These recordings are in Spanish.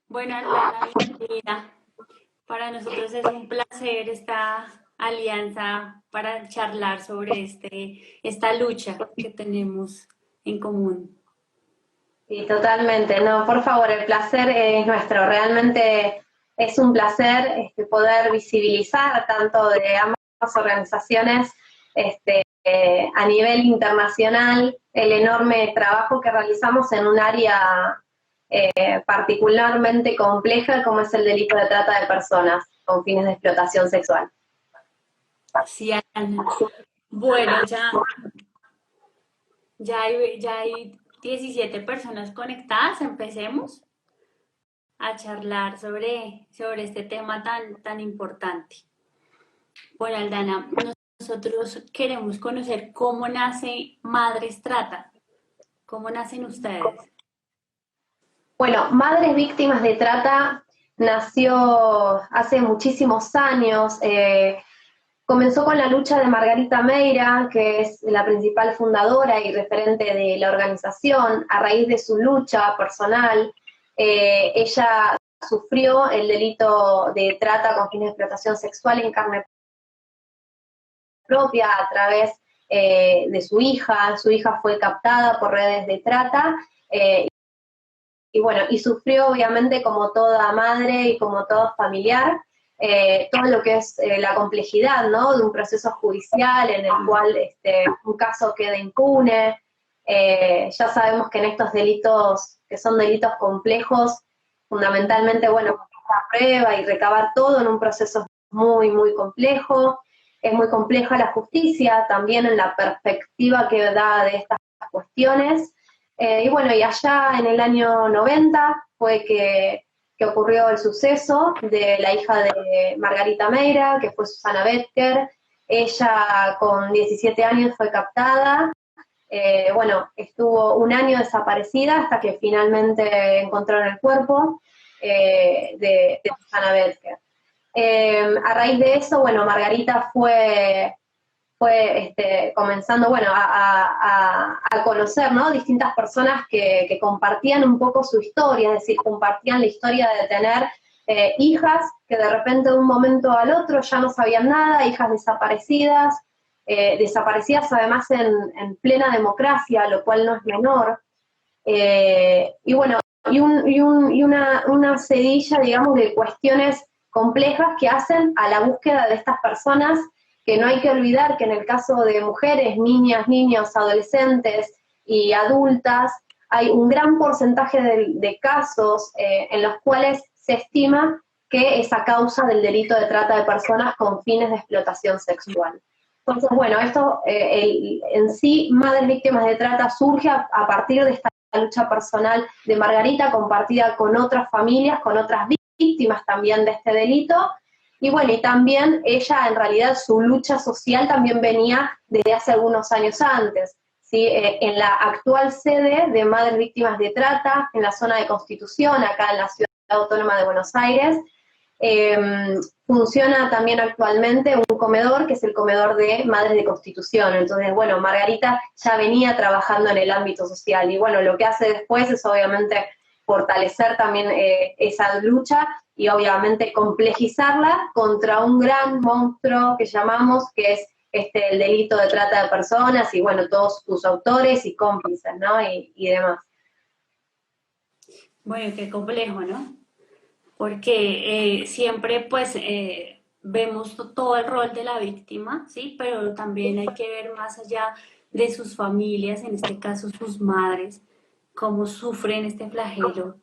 Bueno, Aldana, bienvenida. Para nosotros es un placer esta alianza para charlar sobre esta lucha que tenemos en común. Sí, totalmente. No, por favor, el placer es nuestro. Realmente es un placer poder visibilizar tanto de ambas organizaciones a nivel internacional el enorme trabajo que realizamos en un área particularmente compleja como es el delito de trata de personas con fines de explotación sexual. Sí, Aldana. Bueno, ya hay 17 personas conectadas. Empecemos a charlar sobre este tema tan importante. Bueno, Aldana, nosotros queremos conocer cómo nace Madres Trata. ¿Cómo nacen ustedes? Bueno, Madres Víctimas de Trata nació hace muchísimos años. Comenzó con la lucha de Margarita Meira, que es la principal fundadora y referente de la organización. A raíz de su lucha personal, ella sufrió el delito de trata con fines de explotación sexual en carne propia a través de su hija. Su hija fue captada por redes de trata y bueno, y sufrió obviamente como toda madre y como todo familiar, todo lo que es la complejidad, ¿no? De un proceso judicial en el cual un caso queda impune. Ya sabemos que en estos delitos, que son delitos complejos, fundamentalmente, bueno, la prueba y recabar todo en un proceso muy, muy complejo. Es muy compleja la justicia, también en la perspectiva que da de estas cuestiones. Y bueno, y allá en el año 90 fue que ocurrió el suceso de la hija de Margarita Meira, que fue Susana Betker. Ella con 17 años fue captada. Bueno, estuvo un año desaparecida hasta que finalmente encontraron el cuerpo de Susana Betker. A raíz de eso, bueno, Margarita fue comenzando, bueno, a conocer, ¿no? Distintas personas que compartían un poco su historia, es decir, compartían la historia de tener hijas que de repente de un momento al otro ya no sabían nada, hijas desaparecidas además en plena democracia, lo cual no es menor. Y bueno, una sedilla, digamos, de cuestiones complejas que hacen a la búsqueda de estas personas, que no hay que olvidar que en el caso de mujeres, niñas, niños, adolescentes y adultas, hay un gran porcentaje de casos en los cuales se estima que es a causa del delito de trata de personas con fines de explotación sexual. Entonces, bueno, esto en sí, Madres Víctimas de Trata surge a partir de esta lucha personal de Margarita, compartida con otras familias, con otras víctimas también de este delito. Y bueno, y también ella, en realidad, su lucha social también venía desde hace algunos años antes. ¿Sí? En la actual sede de Madres Víctimas de Trata, en la zona de Constitución, acá en la Ciudad Autónoma de Buenos Aires, funciona también actualmente un comedor, que es el comedor de Madres de Constitución. Entonces, bueno, Margarita ya venía trabajando en el ámbito social y bueno, lo que hace después es obviamente fortalecer también esa lucha y obviamente complejizarla contra un gran monstruo que llamamos, que es el delito de trata de personas y bueno, todos sus autores y cómplices, ¿no? Y demás. Bueno, qué complejo, ¿no? Porque siempre pues vemos todo el rol de la víctima, ¿sí? Pero también hay que ver más allá de sus familias, en este caso sus madres, cómo sufren este flagelo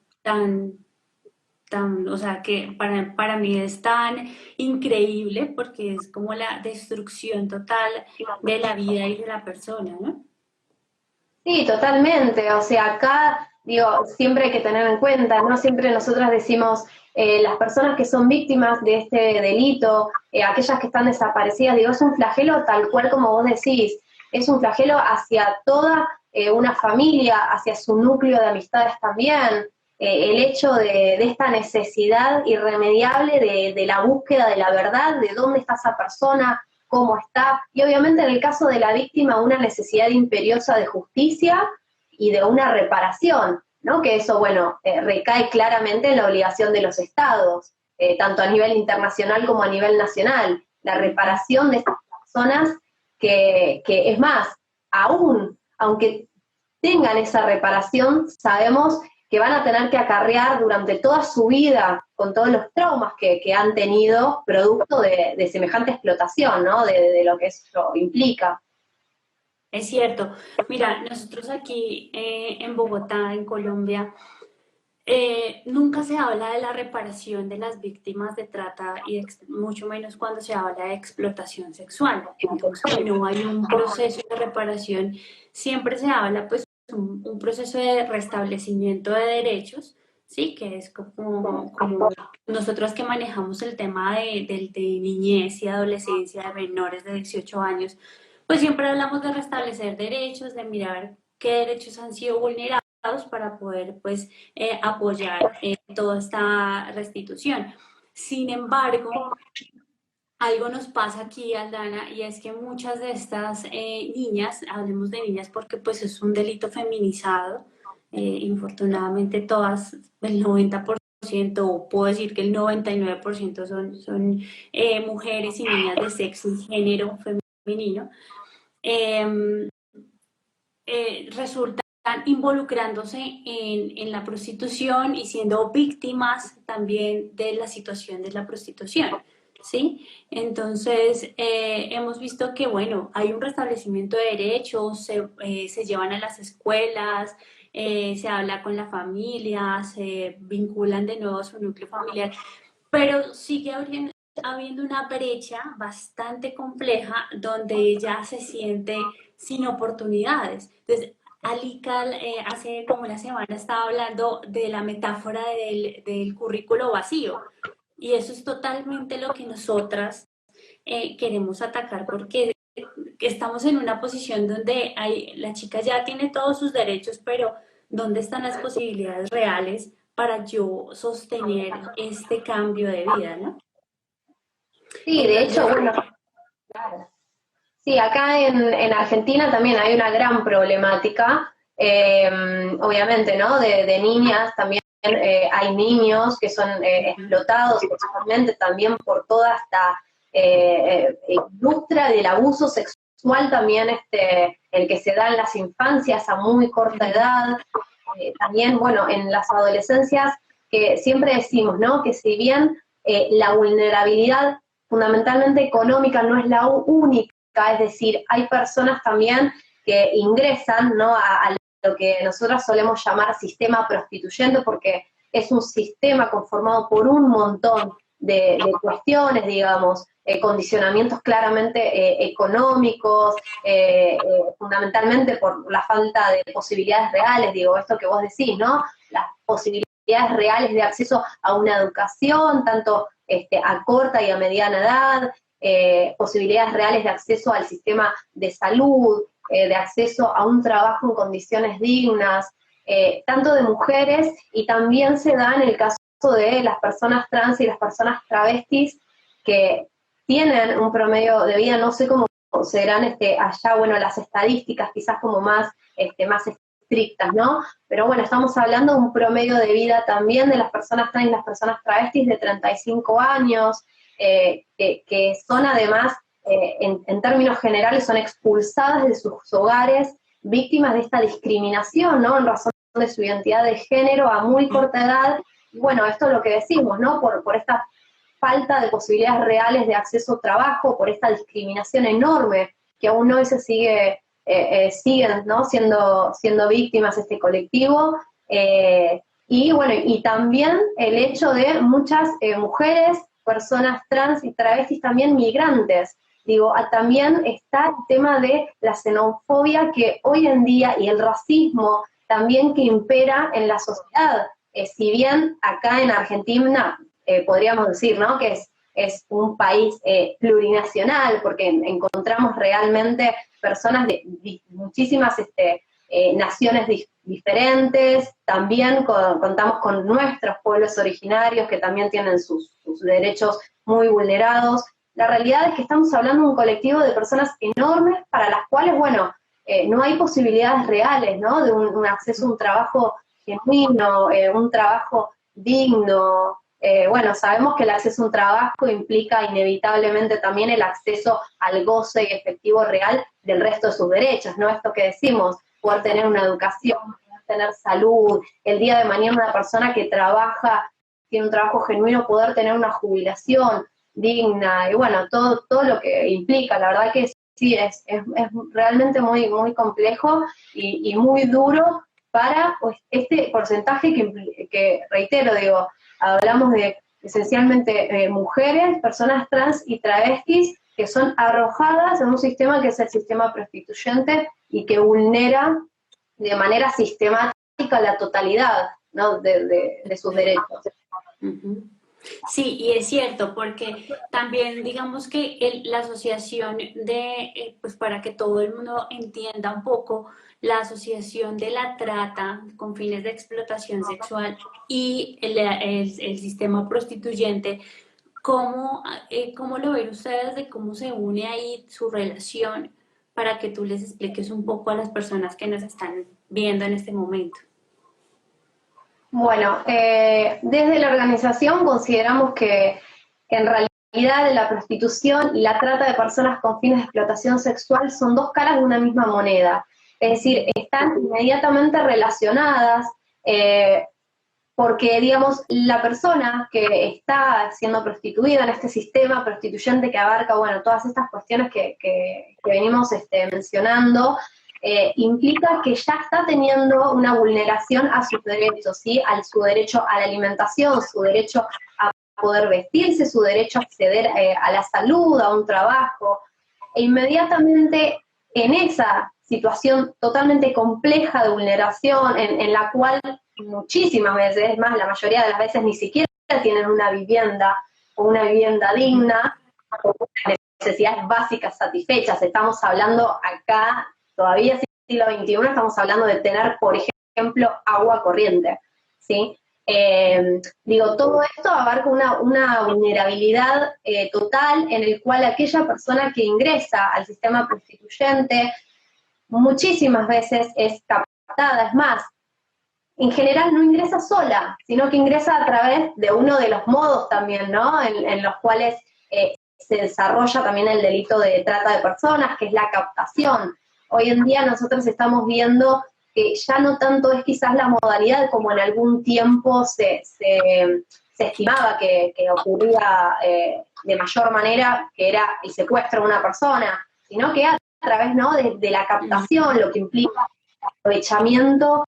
o sea, que para mí es tan increíble porque es como la destrucción total de la vida y de la persona, ¿no? Sí, totalmente. O sea, acá, digo, siempre hay que tener en cuenta, ¿no? Siempre nosotras decimos, las personas que son víctimas de este delito, aquellas que están desaparecidas, digo, es un flagelo tal cual como vos decís, es un flagelo hacia toda una familia, hacia su núcleo de amistades también. El hecho de esta necesidad irremediable de la búsqueda de la verdad, de dónde está esa persona, cómo está, y obviamente en el caso de la víctima una necesidad imperiosa de justicia y de una reparación. ¿no? Que eso, bueno, recae claramente en la obligación de los estados, tanto a nivel internacional como a nivel nacional, la reparación de estas personas que es más, aún, aunque tengan esa reparación, sabemos que van a tener que acarrear durante toda su vida con todos los traumas que han tenido producto de semejante explotación, ¿no? De lo que eso implica. Es cierto. Mira, nosotros aquí en Bogotá, en Colombia, nunca se habla de la reparación de las víctimas de trata y mucho menos cuando se habla de explotación sexual. Digamos que no hay un proceso de reparación, siempre se habla pues un proceso de restablecimiento de derechos, sí, que es como nosotros que manejamos el tema de niñez y adolescencia de menores de 18 años, pues siempre hablamos de restablecer derechos, de mirar qué derechos han sido vulnerados para poder pues apoyar toda esta restitución. Sin embargo, algo nos pasa aquí, Aldana, y es que muchas de estas niñas, hablemos de niñas porque pues es un delito feminizado, infortunadamente todas, el 90%, o puedo decir que el 99% son mujeres y niñas de sexo y género femenino, eh, resultan involucrándose en la prostitución y siendo víctimas también de la situación de la prostitución, ¿sí? Entonces, hemos visto que, bueno, hay un restablecimiento de derechos, se llevan a las escuelas, se habla con la familia, se vinculan de nuevo a su núcleo familiar, pero sigue habiendo una brecha bastante compleja donde ella se siente sin oportunidades. Entonces, Alical hace como una semana estaba hablando de la metáfora del currículo vacío y eso es totalmente lo que nosotras queremos atacar porque estamos en una posición donde la chica ya tiene todos sus derechos, pero ¿dónde están las posibilidades reales para yo sostener este cambio de vida, ¿no? Sí, de hecho, Entonces, bueno, claro. Sí, acá en Argentina también hay una gran problemática, obviamente, ¿no? De niñas, también hay niños que son explotados sexualmente también por toda esta industria del abuso sexual también, el que se da en las infancias a muy corta edad, también, bueno, en las adolescencias, que siempre decimos, ¿no? Que si bien la vulnerabilidad fundamentalmente económica no es la única, es decir, hay personas también que ingresan, ¿no? a lo que nosotros solemos llamar sistema prostituyente, porque es un sistema conformado por un montón de cuestiones, digamos, condicionamientos claramente económicos, fundamentalmente por la falta de posibilidades reales, digo, esto que vos decís, ¿no? Las posibilidades reales de acceso a una educación, tanto a corta y a mediana edad, posibilidades reales de acceso al sistema de salud, de acceso a un trabajo en condiciones dignas, tanto de mujeres, y también se da en el caso de las personas trans y las personas travestis que tienen un promedio de vida, no sé cómo serán allá, bueno, las estadísticas quizás como más estrictas, ¿no? Pero bueno, estamos hablando de un promedio de vida también de las personas trans y las personas travestis de 35 años, que son además, en términos generales, son expulsadas de sus hogares, víctimas de esta discriminación, ¿no? En razón de su identidad de género a muy corta edad. Y bueno, esto es lo que decimos, ¿no? Por esta falta de posibilidades reales de acceso a trabajo, por esta discriminación enorme que aún hoy se siguen, ¿no? siendo víctimas este colectivo. Y bueno, y también el hecho de muchas mujeres, personas trans y travestis también migrantes. Digo, también está el tema de la xenofobia que hoy en día y el racismo también que impera en la sociedad. Si bien acá en Argentina podríamos decir, ¿no? Que es un país plurinacional, porque encontramos realmente personas de muchísimas naciones diferentes, también contamos con nuestros pueblos originarios que también tienen sus derechos muy vulnerados. La realidad es que estamos hablando de un colectivo de personas enormes para las cuales, bueno, no hay posibilidades reales, ¿no? De un acceso a un trabajo genuino, un trabajo digno. Bueno, sabemos que el acceso a un trabajo implica inevitablemente también el acceso al goce efectivo real del resto de sus derechos, ¿no? Esto que decimos, poder tener una educación, poder tener salud, el día de mañana una persona que trabaja, tiene un trabajo genuino, poder tener una jubilación digna, y bueno, todo lo que implica, la verdad que sí, es realmente muy, muy complejo y muy duro para pues, este porcentaje que, reitero, digo, hablamos de esencialmente mujeres, personas trans y travestis que son arrojadas en un sistema que es el sistema prostituyente y que vulnera de manera sistemática la totalidad, ¿no? de sus derechos. Ujú. Sí, y es cierto, porque también digamos que la asociación pues para que todo el mundo entienda un poco, la asociación de la trata con fines de explotación sexual y el sistema prostituyente, ¿cómo lo ven ustedes de cómo se une ahí su relación para que tú les expliques un poco a las personas que nos están viendo en este momento? Bueno, desde la organización consideramos que en realidad la prostitución y la trata de personas con fines de explotación sexual son dos caras de una misma moneda. Es decir, están inmediatamente relacionadas porque, digamos, la persona que está siendo prostituida en este sistema prostituyente que abarca, bueno, todas estas cuestiones que venimos mencionando, implica que ya está teniendo una vulneración a sus derechos, ¿sí? Su derecho a la alimentación, su derecho a poder vestirse, su derecho a acceder a la salud, a un trabajo, e inmediatamente en esa situación totalmente compleja de vulneración, en la cual muchísimas veces, más la mayoría de las veces ni siquiera tienen una vivienda o una vivienda digna, o necesidades básicas satisfechas. Estamos hablando acá, todavía siglo XXI, estamos hablando de tener, por ejemplo, agua corriente, ¿sí? Digo, todo esto abarca una vulnerabilidad total en el cual aquella persona que ingresa al sistema prostituyente muchísimas veces es captada, es más, en general no ingresa sola, sino que ingresa a través de uno de los modos también, ¿no? En los cuales se desarrolla también el delito de trata de personas, que es la captación. Hoy en día nosotros estamos viendo que ya no tanto es quizás la modalidad como en algún tiempo se estimaba que ocurría de mayor manera, que era el secuestro de una persona, sino que a través, ¿no? de la captación, lo que implica el aprovechamiento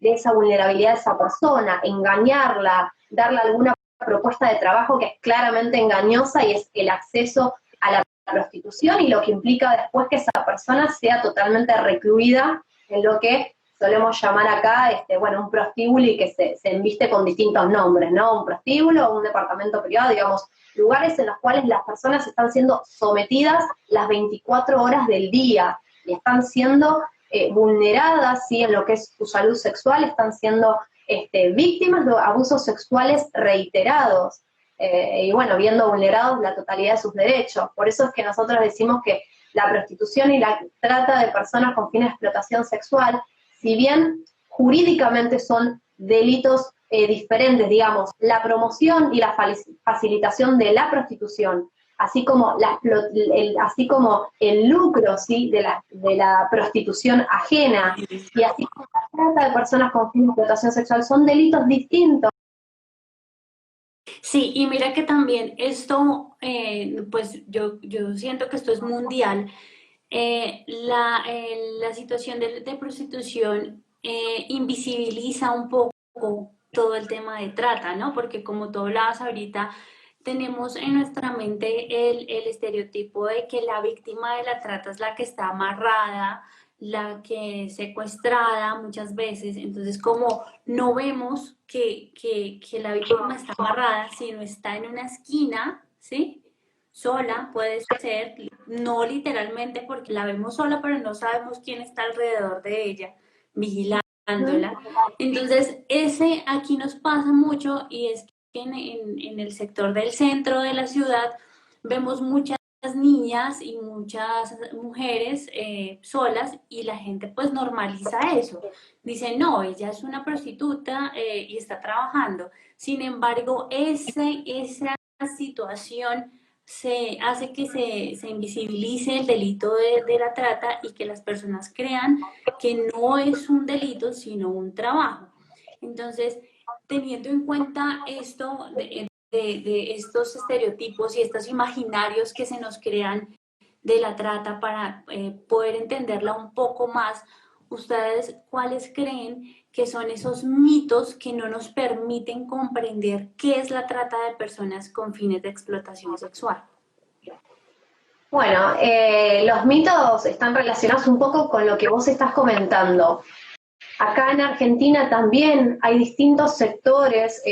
de esa vulnerabilidad de esa persona, engañarla, darle alguna propuesta de trabajo que es claramente engañosa y es el acceso a la prostitución y lo que implica después que esa persona sea totalmente recluida en lo que solemos llamar acá, bueno, un prostíbulo y que se embiste con distintos nombres, ¿no? Un prostíbulo o un departamento privado, digamos, lugares en los cuales las personas están siendo sometidas las 24 horas del día y están siendo vulneradas, ¿sí? En lo que es su salud sexual, están siendo víctimas de abusos sexuales reiterados. Y bueno, viendo vulnerados la totalidad de sus derechos. Por eso es que nosotros decimos que la prostitución y la trata de personas con fines de explotación sexual, si bien jurídicamente son delitos diferentes, digamos, la promoción y la facilitación de la prostitución, así como el lucro, ¿sí? de la prostitución ajena, y así como la trata de personas con fines de explotación sexual, son delitos distintos. Sí, y mira que también esto, pues yo siento que esto es mundial. La situación de prostitución invisibiliza un poco todo el tema de trata, ¿no? Porque como tú hablabas ahorita, tenemos en nuestra mente el estereotipo de que la víctima de la trata es la que está amarrada, la que es secuestrada muchas veces. Entonces, como no vemos que la víctima está amarrada, sino está en una esquina, ¿sí? Sola, puede ser, no literalmente porque la vemos sola, pero no sabemos quién está alrededor de ella, vigilándola. Entonces, ese aquí nos pasa mucho y es que en el sector del centro de la ciudad vemos muchas niñas y muchas mujeres solas y la gente pues normaliza eso. Dice, no, ella es una prostituta y está trabajando. Sin embargo, esa situación se hace que se invisibilice el delito de la trata y que las personas crean que no es un delito, sino un trabajo. Entonces, teniendo en cuenta esto de estos estereotipos y estos imaginarios que se nos crean de la trata para poder entenderla un poco más, ¿ustedes cuáles creen que son esos mitos que no nos permiten comprender qué es la trata de personas con fines de explotación sexual? Bueno, los mitos están relacionados un poco con lo que vos estás comentando. Acá en Argentina también hay distintos sectores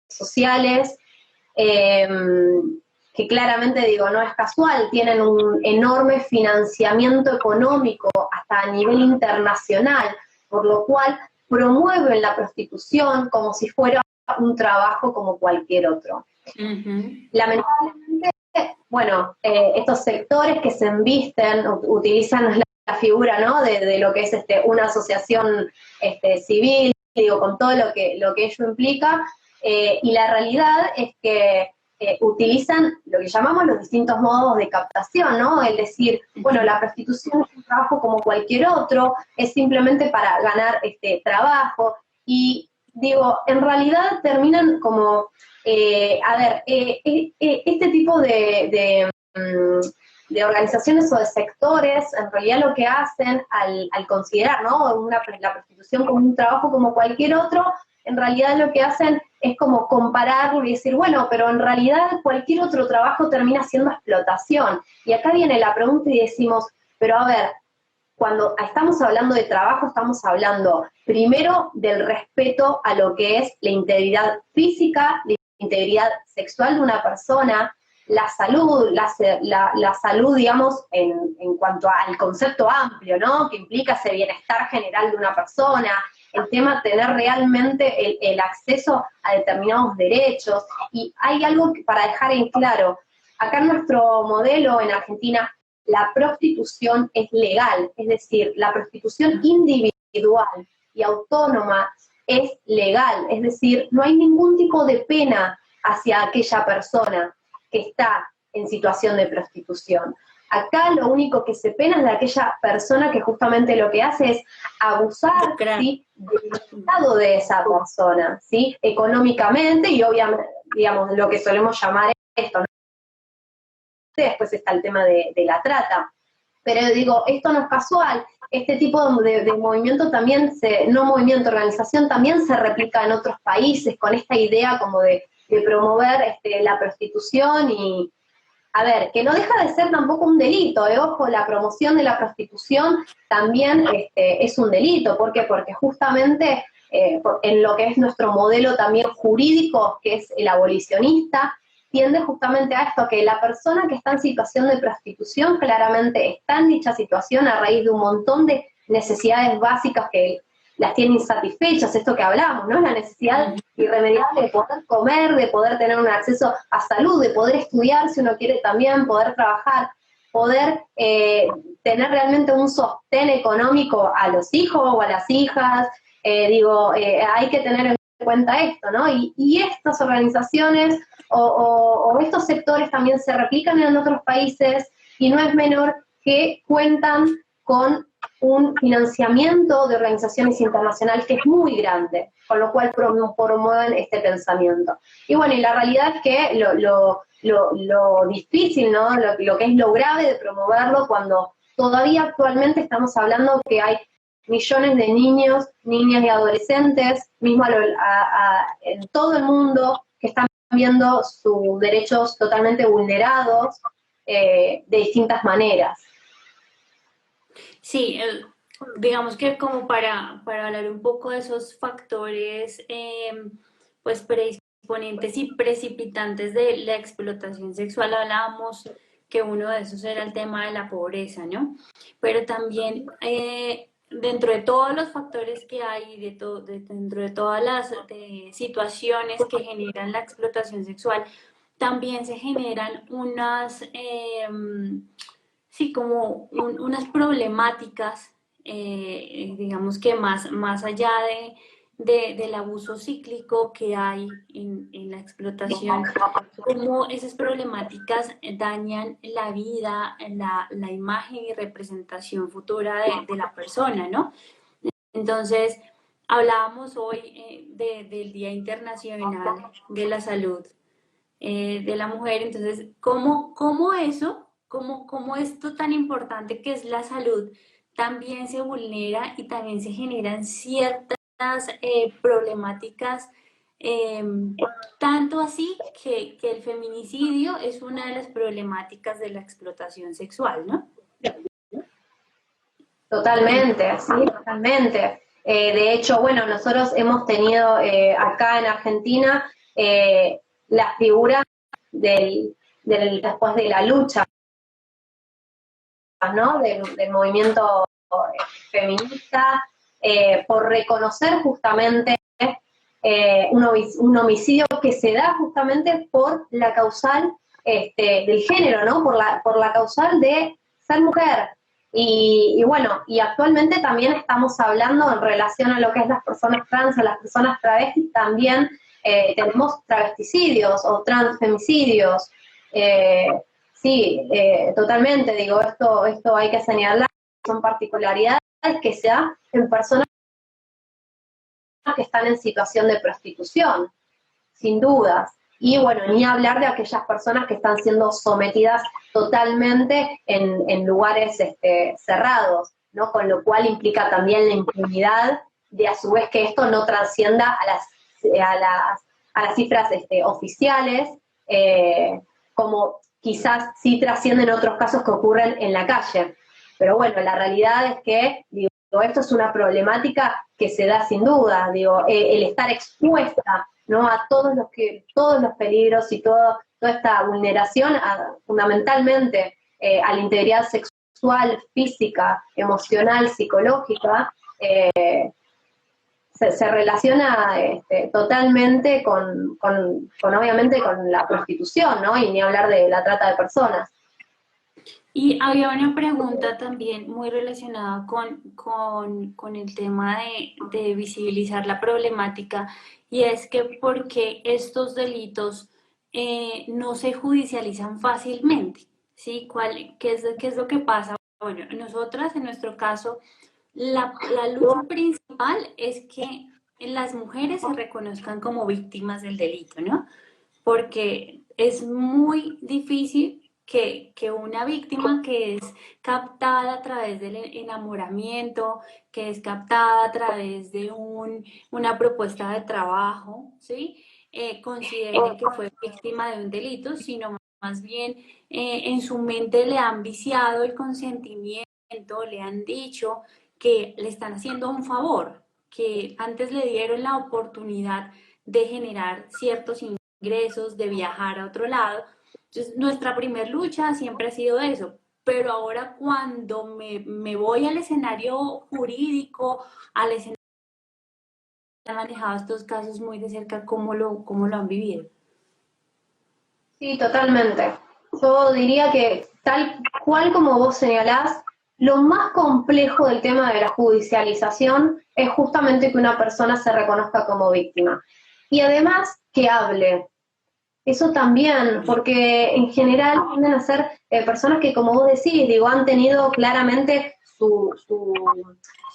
sociales eh, que claramente digo, no es casual, tienen un enorme financiamiento económico hasta a nivel internacional, por lo cual promueven la prostitución como si fuera un trabajo como cualquier otro. Lamentablemente, bueno, estos sectores que se embisten, utilizan la figura, ¿no? de lo que es una asociación civil, digo, con todo lo que ello implica, y la realidad es que utilizan lo que llamamos los distintos modos de captación, ¿no? Es decir, bueno, la prostitución es un trabajo como cualquier otro, es simplemente para ganar trabajo, y digo, en realidad terminan como, este tipo de organizaciones o de sectores, en realidad lo que hacen al considerar, ¿no? La prostitución como un trabajo como cualquier otro, en realidad lo que hacen es como compararlo y decir, bueno, pero en realidad cualquier otro trabajo termina siendo explotación. Y acá viene la pregunta y decimos, pero a ver, cuando estamos hablando de trabajo, estamos hablando primero del respeto a lo que es la integridad física, la integridad sexual de una persona, la salud, la salud, digamos, en cuanto al concepto amplio, ¿no? Que implica ese bienestar general de una persona, el tema de tener realmente el acceso a determinados derechos. Y hay algo para dejar en claro, acá en nuestro modelo en Argentina, la prostitución es legal, es decir, la prostitución individual y autónoma es legal, es decir, no hay ningún tipo de pena hacia aquella persona que está en situación de prostitución. Acá lo único que se pena es de aquella persona que justamente lo que hace es abusar, ¿sí?, del estado de esa persona, ¿sí?, económicamente y obviamente, digamos, lo que solemos llamar esto, ¿no? Después está el tema de la trata. Pero digo, esto no es casual, este tipo de movimiento también, no movimiento, organización, también se replica en otros países con esta idea como de promover la prostitución y, a ver, que no deja de ser tampoco un delito, ojo, la promoción de la prostitución también es un delito, ¿por qué? Porque justamente en lo que es nuestro modelo también jurídico, que es el abolicionista, tiende justamente a esto, que la persona que está en situación de prostitución claramente está en dicha situación a raíz de un montón de necesidades básicas que las tiene insatisfechas, esto que hablamos, ¿no? La necesidad irremediable de poder comer, de poder tener un acceso a salud, de poder estudiar si uno quiere también, poder trabajar, poder tener realmente un sostén económico a los hijos o a las hijas, hay que tener en cuenta esto, ¿no? Y estas organizaciones o estos sectores también se replican en otros países y no es menor que cuentan con un financiamiento de organizaciones internacionales que es muy grande, con lo cual promueven este pensamiento. Y bueno, y la realidad es que lo difícil, ¿no? Lo que es lo grave de promoverlo cuando todavía actualmente estamos hablando que hay millones de niños, niñas y adolescentes, mismo en todo el mundo, que están viendo sus derechos totalmente vulnerados de distintas maneras. Sí, digamos que como para hablar un poco de esos factores pues predisponentes y precipitantes de la explotación sexual, hablábamos que uno de esos era el tema de la pobreza, ¿no? Pero también dentro de todos los factores que hay, dentro de todas las situaciones que generan la explotación sexual, también se generan unas, sí, como unas problemáticas, digamos que más allá del abuso cíclico que hay en la explotación, cómo esas problemáticas dañan la vida, la imagen y representación futura de la persona, ¿no? Entonces, hablábamos hoy del Día Internacional de la Salud de la Mujer, entonces, ¿cómo eso, cómo esto tan importante que es la salud, también se vulnera y también se generan ciertas problemáticas, eh, tanto así que el feminicidio es una de las problemáticas de la explotación sexual, ¿no? Totalmente, sí, totalmente. De hecho, bueno, nosotros hemos tenido acá en Argentina la figura después de la lucha, ¿no? Del movimiento feminista, por reconocer justamente un homicidio que se da justamente por la causal del género, ¿no? Por la causal de ser mujer. Y bueno, y actualmente también estamos hablando en relación a lo que es las personas trans, a las personas travestis, también tenemos travesticidios o transfemicidios. Sí, totalmente, digo, esto hay que señalar, son particularidades que se dan en personas que están en situación de prostitución, sin dudas. Y bueno, ni hablar de aquellas personas que están siendo sometidas totalmente en lugares cerrados, ¿no? Con lo cual implica también la impunidad de a su vez que esto no trascienda a las cifras oficiales, como quizás sí trascienden otros casos que ocurren en la calle. Pero bueno, la realidad es que, digo, esto es una problemática que se da sin duda, digo, el estar expuesta, ¿no? A todos los peligros y toda esta vulneración fundamentalmente a la integridad sexual, física, emocional, psicológica, se relaciona totalmente con obviamente con la prostitución, ¿no? Y ni hablar de la trata de personas. Y había una pregunta también muy relacionada con el tema de visibilizar la problemática, y es que por qué estos delitos no se judicializan fácilmente, ¿sí? Qué es lo que pasa? Bueno, nosotras, en nuestro caso, la lucha principal es que las mujeres se reconozcan como víctimas del delito, ¿no? Porque es muy difícil que una víctima que es captada a través del enamoramiento, que es captada a través de una propuesta de trabajo, ¿sí? Considere que fue víctima de un delito, sino más bien en su mente le han viciado el consentimiento, le han dicho que le están haciendo un favor, que antes le dieron la oportunidad de generar ciertos ingresos, de viajar a otro lado. Entonces, nuestra primer lucha siempre ha sido eso. Pero ahora cuando me voy al escenario jurídico, al escenario, han manejado estos casos muy de cerca, cómo lo han vivido? Sí, totalmente. Yo diría que tal cual como vos señalás, lo más complejo del tema de la judicialización es justamente que una persona se reconozca como víctima. Y además que hable. Eso también, porque en general tienden a ser personas que, como vos decís, digo, han tenido claramente su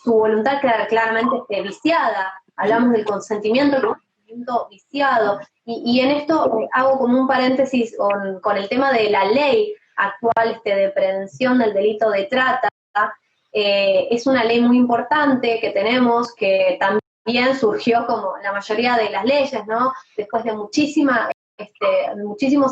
voluntad claramente viciada. Hablamos del consentimiento, el consentimiento viciado. Y en esto hago como un paréntesis con el tema de la ley actual de prevención del delito de trata. Es una ley muy importante que tenemos, que también surgió como la mayoría de las leyes, ¿no? Después de muchísimos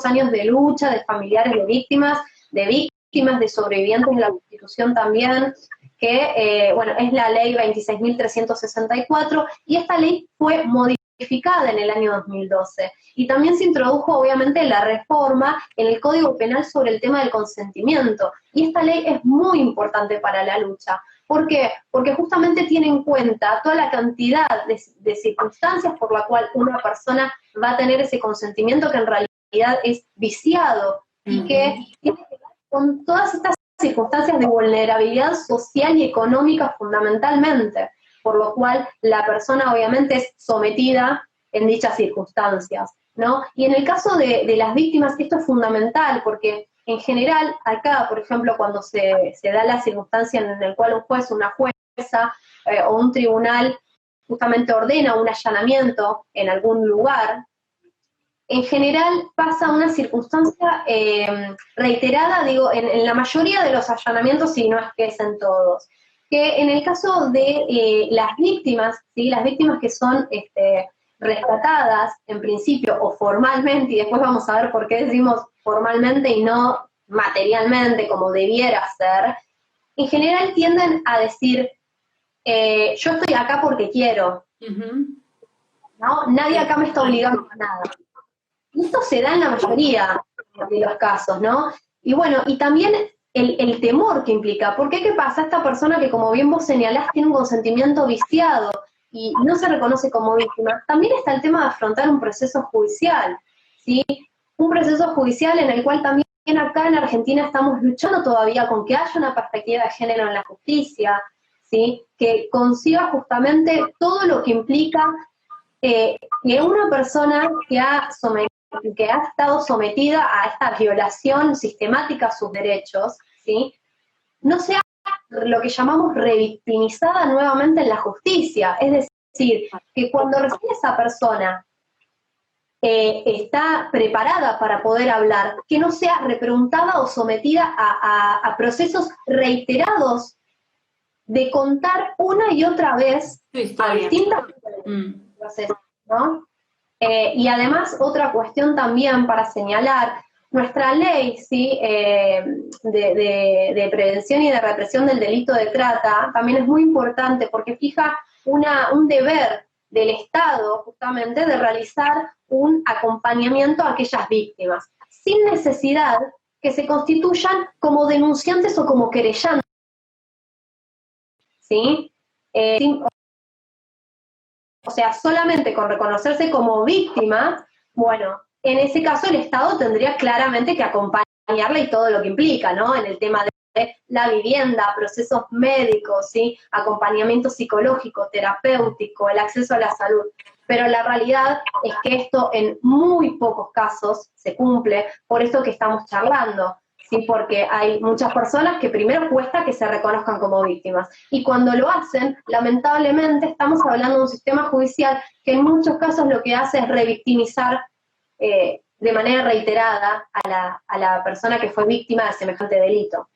años de lucha de familiares de víctimas, de sobrevivientes de la prostitución también, que, bueno, es la ley 26.364, y esta ley fue modificada en el año 2012. Y también se introdujo, obviamente, la reforma en el Código Penal sobre el tema del consentimiento. Y esta ley es muy importante para la lucha. ¿Por qué? Porque justamente tiene en cuenta toda la cantidad de circunstancias por la cual una persona va a tener ese consentimiento que en realidad realidad es viciado y que tiene que ver con todas estas circunstancias de vulnerabilidad social y económica fundamentalmente, por lo cual la persona obviamente es sometida en dichas circunstancias, ¿no? Y en el caso de las víctimas esto es fundamental porque en general acá, por ejemplo, cuando se da la circunstancia en la cual un juez, una jueza o un tribunal justamente ordena un allanamiento en algún lugar, en general pasa una circunstancia reiterada, digo, en la mayoría de los allanamientos, si no es que es en todos, que en el caso de las víctimas, ¿sí? Las víctimas que son rescatadas en principio o formalmente, y después vamos a ver por qué decimos formalmente y no materialmente como debiera ser, en general tienden a decir, yo estoy acá porque quiero, ¿no? Nadie acá me está obligando a nada. Y esto se da en la mayoría de los casos, ¿no? Y bueno, y también el temor que implica, porque ¿qué pasa? Esta persona que como bien vos señalás tiene un consentimiento viciado y no se reconoce como víctima, también está el tema de afrontar un proceso judicial, ¿sí? Un proceso judicial en el cual también acá en Argentina estamos luchando todavía con que haya una perspectiva de género en la justicia, ¿sí? Que consiga justamente todo lo que implica que una persona que ha estado sometida a esta violación sistemática a sus derechos, ¿sí? No sea lo que llamamos revictimizada nuevamente en la justicia. Es decir, que cuando recién esa persona está preparada para poder hablar, que no sea repreguntada o sometida a procesos reiterados de contar una y otra vez a distintas procesos, ¿no? Y además, otra cuestión también para señalar, nuestra ley, ¿sí? De prevención y de represión del delito de trata también es muy importante porque fija un deber del Estado justamente de realizar un acompañamiento a aquellas víctimas, sin necesidad que se constituyan como denunciantes o como querellantes, ¿sí? O sea, solamente con reconocerse como víctima, bueno, en ese caso el Estado tendría claramente que acompañarla y todo lo que implica, ¿no? En el tema de la vivienda, procesos médicos, ¿sí? Acompañamiento psicológico, terapéutico, el acceso a la salud. Pero la realidad es que esto en muy pocos casos se cumple, por esto que estamos charlando. ¿Sí? Porque hay muchas personas que primero cuesta que se reconozcan como víctimas. Y cuando lo hacen, lamentablemente estamos hablando de un sistema judicial que en muchos casos lo que hace es revictimizar de manera reiterada a la persona que fue víctima de semejante delito.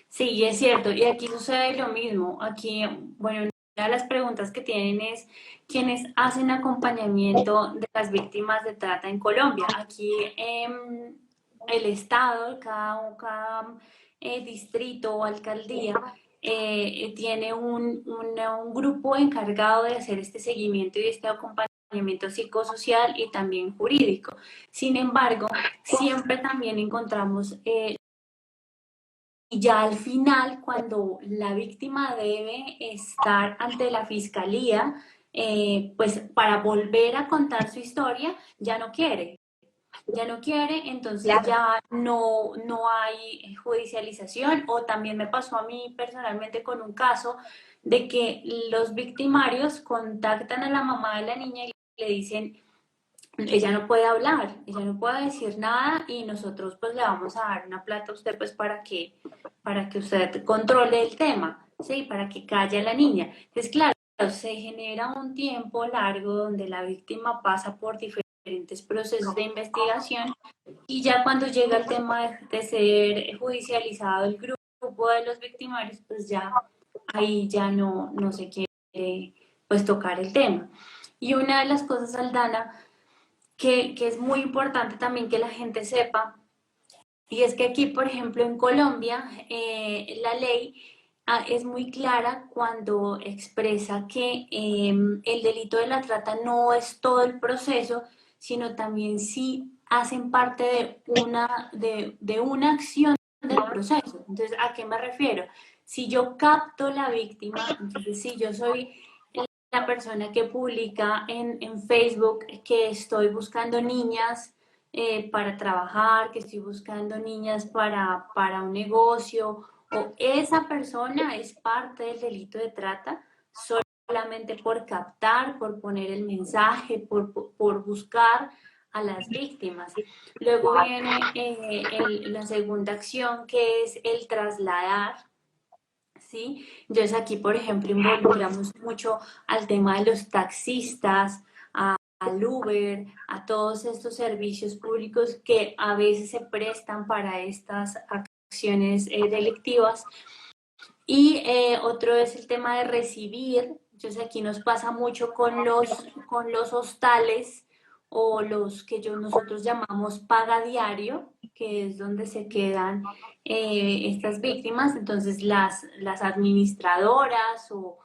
Sí, es cierto, y aquí sucede lo mismo. Aquí, bueno, una de las preguntas que tienen es quiénes hacen acompañamiento de las víctimas de trata en Colombia. Aquí el Estado, cada distrito o alcaldía tiene un grupo encargado de hacer este seguimiento y este acompañamiento psicosocial y también jurídico. Sin embargo, siempre también encontramos y ya al final, cuando la víctima debe estar ante la fiscalía, pues para volver a contar su historia, ya no quiere, entonces Claro. ya no hay judicialización. O también me pasó a mí personalmente con un caso de que los victimarios contactan a la mamá de la niña y le dicen, ella no puede hablar, ella no puede decir nada y nosotros pues le vamos a dar una plata a usted pues para que usted controle el tema, ¿sí? Para que calle a la niña. Entonces, claro, se genera un tiempo largo donde la víctima pasa por diferentes procesos de investigación y ya cuando llega el tema de ser judicializado el grupo de los victimarios, pues ya ahí ya no se quiere pues tocar el tema. Y una de las cosas, Aldana, que es muy importante también que la gente sepa, y es que aquí, por ejemplo, en Colombia, la ley es muy clara cuando expresa que el delito de la trata no es todo el proceso, sino también sí hacen parte de una acción del proceso. Entonces, ¿a qué me refiero? Si yo capto la víctima, entonces si yo soy la persona que publica en Facebook que estoy buscando niñas para trabajar, que estoy buscando niñas para un negocio, o esa persona es parte del delito de trata solamente por captar, por poner el mensaje, por buscar a las víctimas. Luego viene la segunda acción, que es el trasladar. ¿Sí? Entonces aquí, por ejemplo, involucramos mucho al tema de los taxistas, al Uber, a todos estos servicios públicos que a veces se prestan para estas acciones delictivas. Y otro es el tema de recibir. Entonces aquí nos pasa mucho con los hostales o los que nosotros llamamos paga diario, que es donde se quedan estas víctimas. Entonces las administradoras o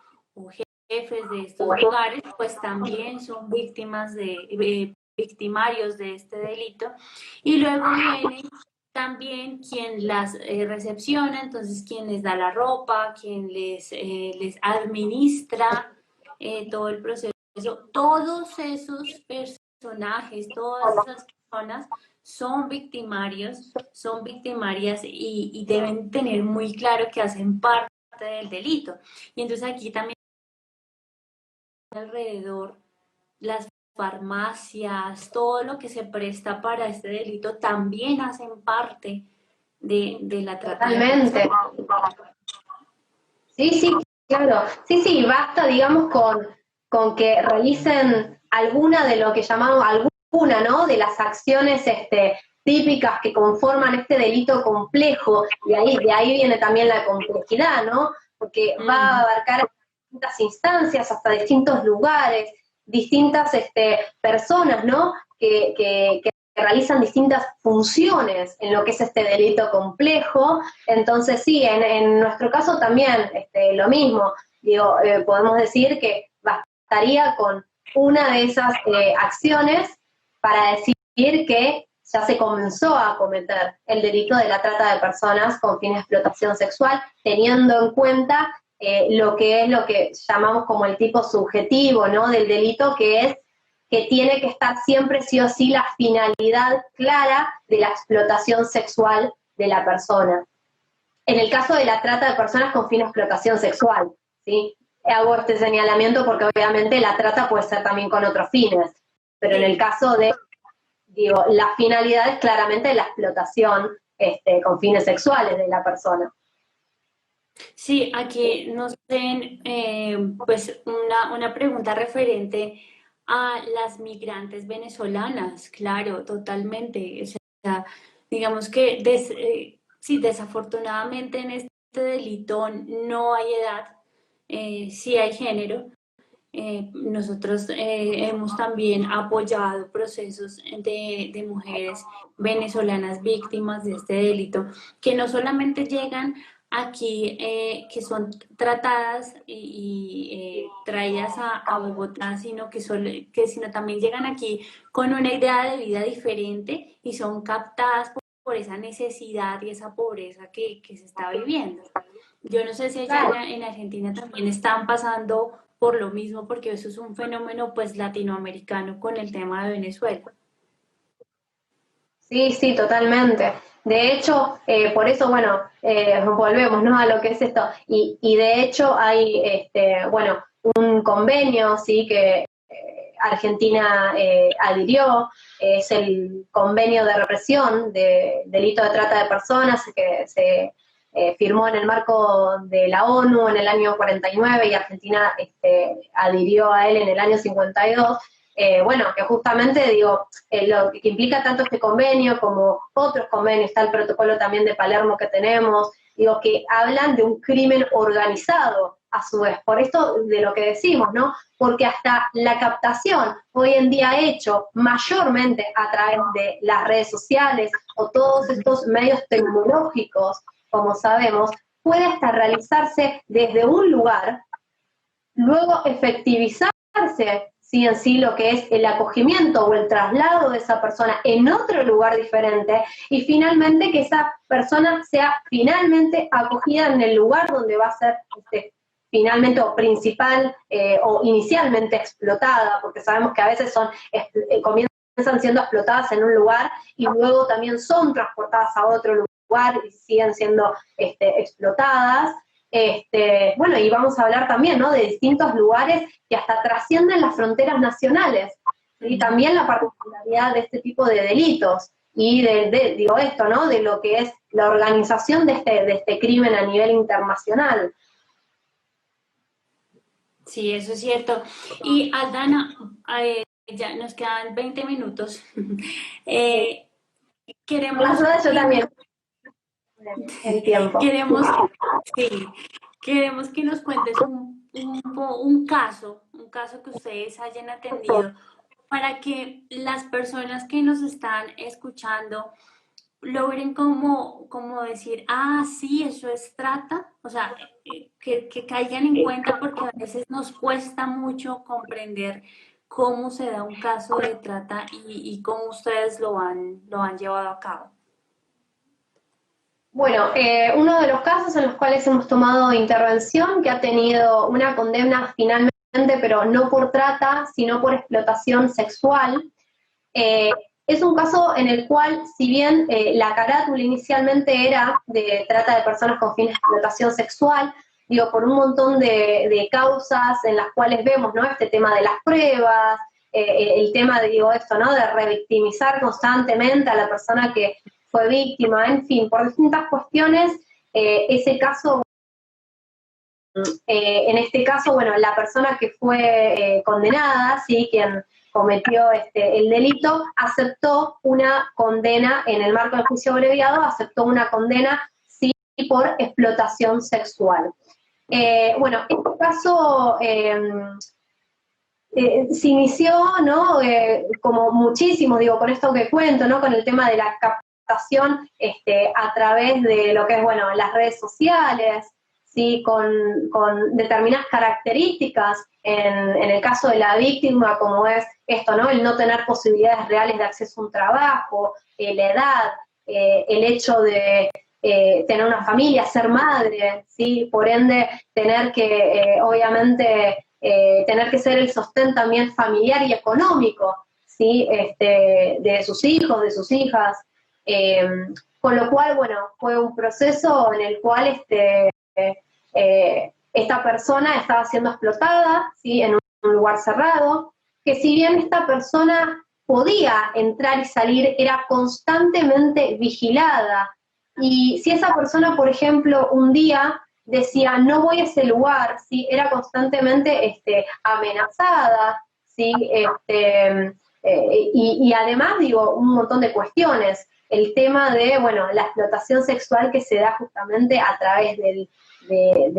jefes de estos lugares pues también son víctimas victimarios de este delito. Y luego viene también quien las recepciona, entonces quien les da la ropa, quien les administra todo el proceso. Todos esos personajes, todas esas personas son victimarios, son victimarias y deben tener muy claro que hacen parte del delito. Y entonces aquí también alrededor las farmacias, todo lo que se presta para este delito también hacen parte de la trata de Totalmente. personas. Sí, sí, claro. Sí, sí, basta, digamos, con que realicen alguna de lo que llamamos, alguna, ¿no? De las acciones típicas que conforman este delito complejo, y de ahí viene también la complejidad, ¿no? Porque va a abarcar distintas instancias, hasta distintos lugares, distintas personas, ¿no? Que realizan distintas funciones en lo que es este delito complejo. Entonces sí, en nuestro caso también lo mismo. Digo, podemos decir que bastaría con una de esas acciones para decir que ya se comenzó a cometer el delito de la trata de personas con fines de explotación sexual, teniendo en cuenta lo que llamamos como el tipo subjetivo, ¿no? Del delito, que es que tiene que estar siempre sí o sí la finalidad clara de la explotación sexual de la persona. En el caso de la trata de personas con fin de explotación sexual, ¿sí? Hago este señalamiento porque obviamente la trata puede ser también con otros fines, pero en el caso de, digo, la finalidad es claramente la explotación con fines sexuales de la persona. Sí, aquí nos hacen pues una pregunta referente a las migrantes venezolanas, claro, totalmente. O sea, digamos que sí, desafortunadamente en este delito no hay edad, sí hay género. Nosotros hemos también apoyado procesos de mujeres venezolanas víctimas de este delito, que no solamente llegan aquí, que son tratadas traídas a Bogotá, sino sino también llegan aquí con una idea de vida diferente y son captadas por esa necesidad y esa pobreza que se está viviendo. Yo no sé si allá Claro. en Argentina también están pasando por lo mismo, porque eso es un fenómeno pues latinoamericano con el tema de Venezuela. Sí, sí, totalmente. De hecho, por eso, bueno, volvemos, ¿no? A lo que es esto. Y de hecho hay, bueno, un convenio, sí, que Argentina adhirió, es el convenio de represión de delito de trata de personas que se firmó en el marco de la ONU en el año 49 y Argentina adhirió a él en el año 52. Bueno, que justamente, digo, lo que implica tanto este convenio como otros convenios, está el protocolo también de Palermo que tenemos, digo, que hablan de un crimen organizado a su vez, por esto de lo que decimos, ¿no? Porque hasta la captación hoy en día hecho mayormente a través de las redes sociales o todos estos medios tecnológicos, como sabemos, puede hasta realizarse desde un lugar, luego efectivizarse sí en sí lo que es el acogimiento o el traslado de esa persona en otro lugar diferente y finalmente que esa persona sea finalmente acogida en el lugar donde va a ser finalmente o principal o inicialmente explotada, porque sabemos que a veces comienzan comienzan siendo explotadas en un lugar y luego también son transportadas a otro lugar y siguen siendo explotadas. Bueno, y vamos a hablar también, ¿no?, de distintos lugares que hasta trascienden las fronteras nacionales, y también la particularidad de este tipo de delitos y digo esto, ¿no?, de lo que es la organización de este crimen a nivel internacional. Sí, eso es cierto. Y Aldana, ya nos quedan 20 minutos. Eh, queremos, Yo también, el tiempo. queremos, sí, queremos que nos cuentes un caso que ustedes hayan atendido para que las personas que nos están escuchando logren como decir, ah, sí, eso es trata, o sea, que caigan en cuenta porque a veces nos cuesta mucho comprender cómo se da un caso de trata y cómo ustedes lo han llevado a cabo. Bueno, uno de los casos en los cuales hemos tomado intervención, que ha tenido una condena finalmente, pero no por trata, sino por explotación sexual, es un caso en el cual, si bien la carátula inicialmente era de trata de personas con fines de explotación sexual, digo, por un montón de causas en las cuales vemos, ¿no?, este tema de las pruebas, el tema de, digo, esto, ¿no?, de revictimizar constantemente a la persona que fue víctima, en fin, por distintas cuestiones, ese caso, en este caso, bueno, la persona que fue condenada, ¿sí?, quien cometió el delito, aceptó una condena en el marco del juicio abreviado, aceptó una condena, sí, por explotación sexual. Bueno, este caso se inició, ¿no?, como muchísimo, digo, con esto que cuento, ¿no?, con el tema de la captación a través de lo que es, bueno, las redes sociales, ¿sí?, con determinadas características, en el caso de la víctima, como es esto, ¿no?, el no tener posibilidades reales de acceso a un trabajo, la edad, el hecho de tener una familia, ser madre, ¿sí?, por ende tener que, obviamente, tener que ser el sostén también familiar y económico, ¿sí?, de sus hijos, de sus hijas, con lo cual, bueno, fue un proceso en el cual esta persona estaba siendo explotada, ¿sí?, en un lugar cerrado, que si bien esta persona podía entrar y salir, era constantemente vigilada, y si esa persona, por ejemplo, un día decía, no voy a ese lugar, ¿sí?, era constantemente amenazada, ¿sí?, y además, digo, un montón de cuestiones. El tema de, bueno, la explotación sexual que se da justamente a través de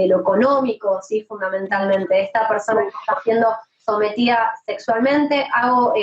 lo económico, ¿sí?, fundamentalmente. Esta persona que está siendo sometida sexualmente, hago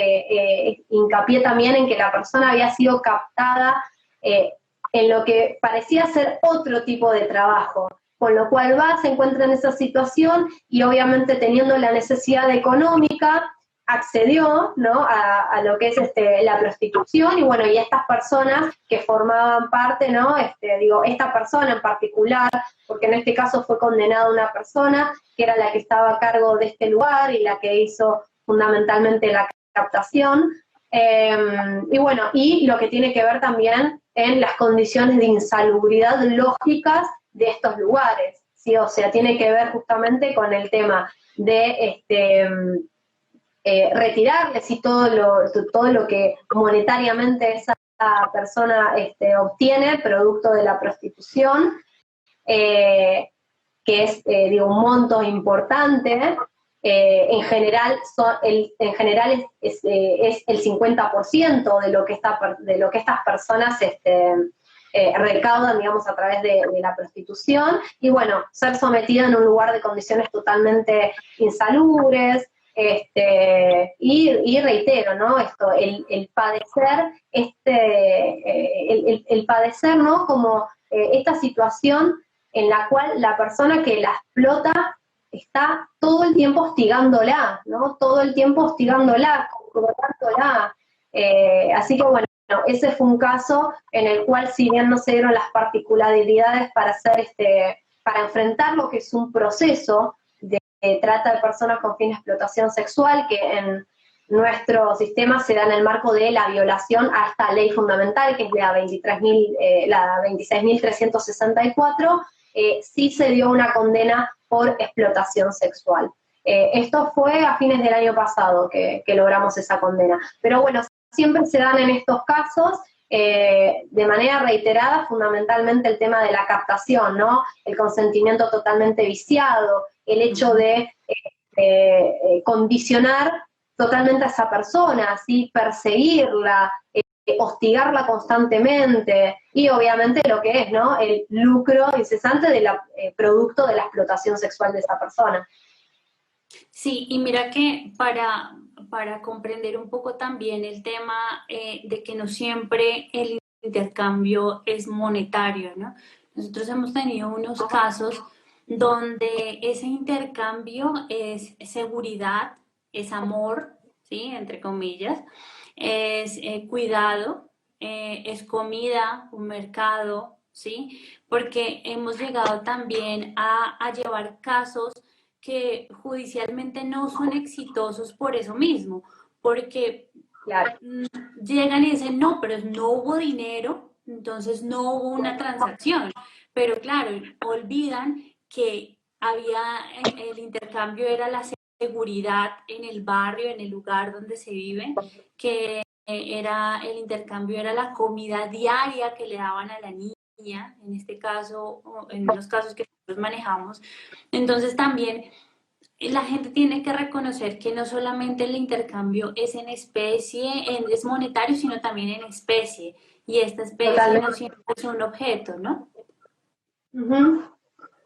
hincapié también en que la persona había sido captada en lo que parecía ser otro tipo de trabajo, con lo cual se encuentra en esa situación y obviamente teniendo la necesidad económica, accedió, ¿no?, a lo que es la prostitución, y bueno, y estas personas que formaban parte, ¿no?, digo, esta persona en particular, porque en este caso fue condenada una persona que era la que estaba a cargo de este lugar y la que hizo fundamentalmente la captación, y bueno, y lo que tiene que ver también en las condiciones de insalubridad lógicas de estos lugares, ¿sí? O sea, tiene que ver justamente con el tema de retirarle, ¿sí?, todo lo que monetariamente esa persona obtiene producto de la prostitución, que es, digo, un monto importante. En general es el 50% de lo que estas personas recaudan, digamos, a través de la prostitución, y bueno, ser sometida en un lugar de condiciones totalmente insalubres, y reitero, ¿no?, esto, el padecer, el padecer, ¿no?, como esta situación en la cual la persona que la explota está todo el tiempo hostigándola, ¿no?, todo el tiempo hostigándola, controlándola. Así que bueno, ese fue un caso en el cual, si bien no se dieron las particularidades para hacer para enfrentar lo que es un proceso de trata de personas con fin de explotación sexual, que nuestro sistema se da en el marco de la violación a esta ley fundamental, que es la 26.364, sí se dio una condena por explotación sexual. Esto fue a fines del año pasado que logramos esa condena. Pero bueno, siempre se dan en estos casos de manera reiterada, fundamentalmente el tema de la captación, ¿no? El consentimiento totalmente viciado, el hecho de condicionar totalmente a esa persona, ¿sí? Perseguirla, hostigarla constantemente, y obviamente lo que es, ¿no? El lucro incesante del producto de la explotación sexual de esa persona. Sí, y mira que para comprender un poco también el tema de que no siempre el intercambio es monetario, ¿no? Nosotros hemos tenido unos casos donde ese intercambio es seguridad, es amor, ¿sí? Entre comillas, es cuidado, es comida, un mercado, ¿sí? Porque hemos llegado también a llevar casos que judicialmente no son exitosos por eso mismo, porque Claro. llegan y dicen, no, pero no hubo dinero, entonces no hubo una transacción. Pero claro, olvidan que había, el intercambio era la seguridad en el barrio, en el lugar donde se vive, que era el intercambio, era la comida diaria que le daban a la niña, en este caso, en los casos que nosotros manejamos. Entonces también la gente tiene que reconocer que no solamente el intercambio es en especie, es monetario, sino también en especie. Y esta especie no Totalmente. siempre es un objeto, ¿no? Uh-huh.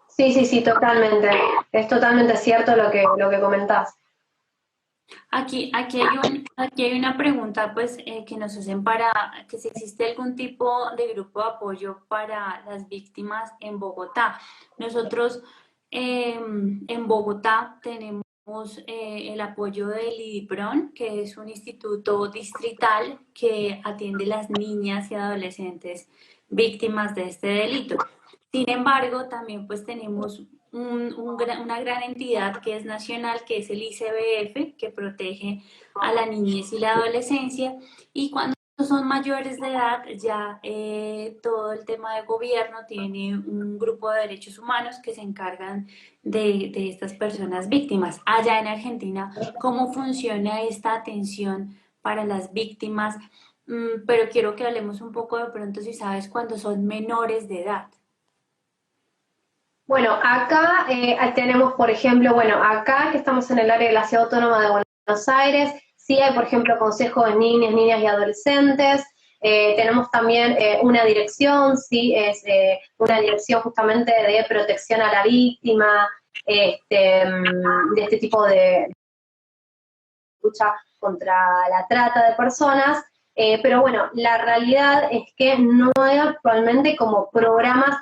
Sí, sí, sí, totalmente. Es totalmente cierto lo que comentás. Aquí hay una pregunta pues, que nos hacen para que si existe algún tipo de grupo de apoyo para las víctimas en Bogotá. Nosotros en Bogotá tenemos el apoyo del IDIPRON, que es un instituto distrital que atiende las niñas y adolescentes víctimas de este delito. Sin embargo, también pues tenemos una gran entidad que es nacional, que es el ICBF, que protege a la niñez y la adolescencia, y cuando son mayores de edad, ya todo el tema de gobierno tiene un grupo de derechos humanos que se encargan de estas personas víctimas. Allá en Argentina, ¿cómo funciona esta atención para las víctimas? Pero quiero que hablemos un poco de pronto, si sabes, cuando son menores de edad. Bueno, acá tenemos, por ejemplo, bueno, acá que estamos en el área de la Ciudad Autónoma de Buenos Aires, sí hay, por ejemplo, consejos de niñas, niñas y adolescentes. Tenemos también una dirección, sí, es una dirección justamente de protección a la víctima, de este tipo de lucha contra la trata de personas. Pero bueno, la realidad es que no hay actualmente como programas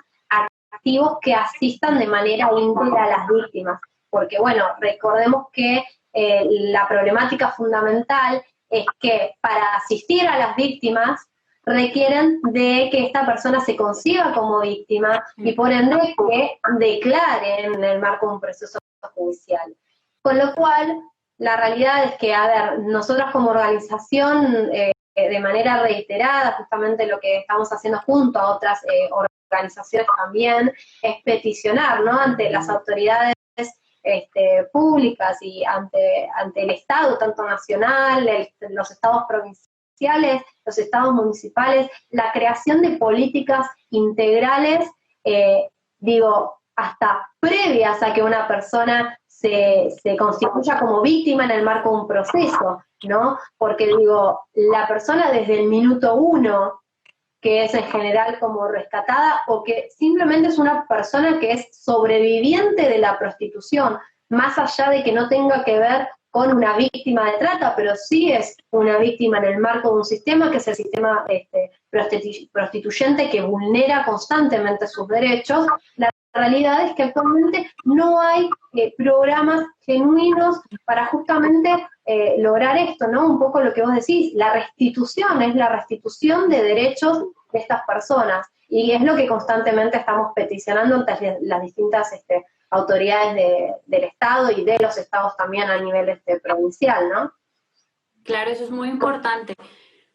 activos que asistan de manera íntegra a las víctimas, porque bueno, recordemos que la problemática fundamental es que para asistir a las víctimas requieren de que esta persona se conciba como víctima y por ende que declare en el marco de un proceso judicial. Con lo cual, la realidad es que, a ver, nosotros como organización, de manera reiterada, justamente lo que estamos haciendo junto a otras organizaciones también, es peticionar, ¿no?, ante las autoridades públicas y ante el Estado, tanto nacional, los estados provinciales, los estados municipales, la creación de políticas integrales, digo, hasta previas a que una persona se constituya como víctima en el marco de un proceso, ¿no? Porque digo, la persona desde el minuto uno, que es en general como rescatada, o que simplemente es una persona que es sobreviviente de la prostitución, más allá de que no tenga que ver con una víctima de trata, pero sí es una víctima en el marco de un sistema que es el sistema prostituyente, que vulnera constantemente sus derechos. La realidad es que actualmente no hay programas genuinos para justamente lograr esto, ¿no? Un poco lo que vos decís, la restitución, es la restitución de derechos de estas personas, y es lo que constantemente estamos peticionando ante las distintas autoridades del Estado y de los estados también a nivel provincial, ¿no? Claro, eso es muy importante.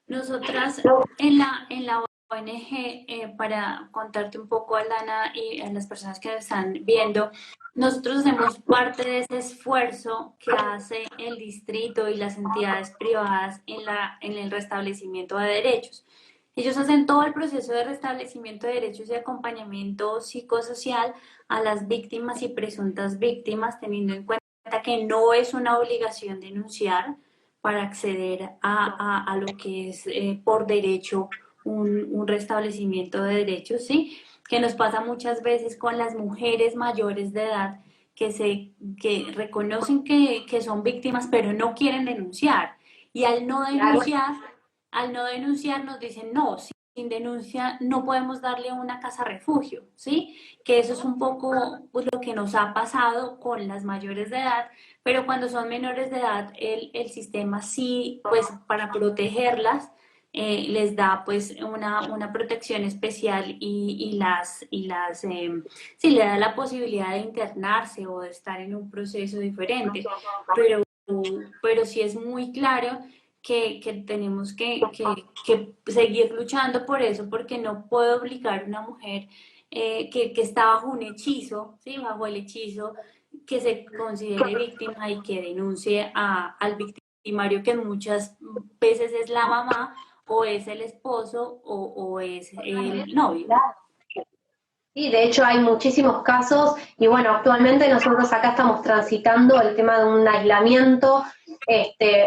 Nosotras en la ONG, para contarte un poco, Alana, y a las personas que nos están viendo, nosotros hacemos parte de ese esfuerzo que hace el distrito y las entidades privadas en el restablecimiento de derechos. Ellos hacen todo el proceso de restablecimiento de derechos y acompañamiento psicosocial a las víctimas y presuntas víctimas, teniendo en cuenta que no es una obligación denunciar para acceder a lo que es por derecho un restablecimiento de derechos, ¿sí? Que nos pasa muchas veces con las mujeres mayores de edad que reconocen que son víctimas, pero no quieren denunciar. Y Claro, al no denunciar nos dicen, no, sin denuncia no podemos darle una casa refugio, ¿sí? Que eso es un poco pues, lo que nos ha pasado con las mayores de edad, pero cuando son menores de edad, el sistema sí, pues para protegerlas, les da pues una protección especial sí, le da la posibilidad de internarse o de estar en un proceso diferente, pero, pero sí es muy claro que tenemos que seguir luchando por eso, porque no puedo obligar a una mujer que está bajo un hechizo, ¿sí? Bajo el hechizo, que se considere víctima y que denuncie al victimario, que muchas veces es la mamá o es el esposo o es el novio. claro. Sí, de hecho hay muchísimos casos y bueno, actualmente nosotros acá estamos transitando el tema de un aislamiento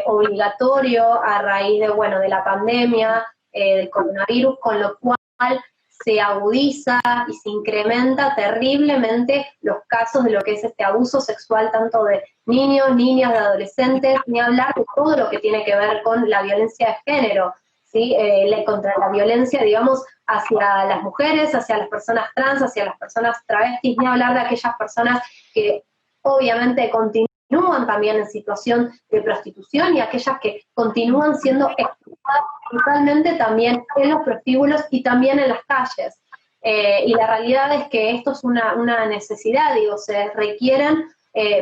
obligatorio a raíz de, bueno, de la pandemia, del coronavirus, con lo cual se agudiza y se incrementa terriblemente los casos de lo que es este abuso sexual tanto de niños, niñas, de adolescentes, ni hablar de todo lo que tiene que ver con la violencia de género, ¿sí? Contra la violencia, digamos, hacia las mujeres, hacia las personas trans, hacia las personas travestis, ni hablar de aquellas personas que obviamente continúan también en situación de prostitución y aquellas que continúan siendo explotadas totalmente también en los prostíbulos y también en las calles. Y la realidad es que esto es una necesidad, digo, se requieren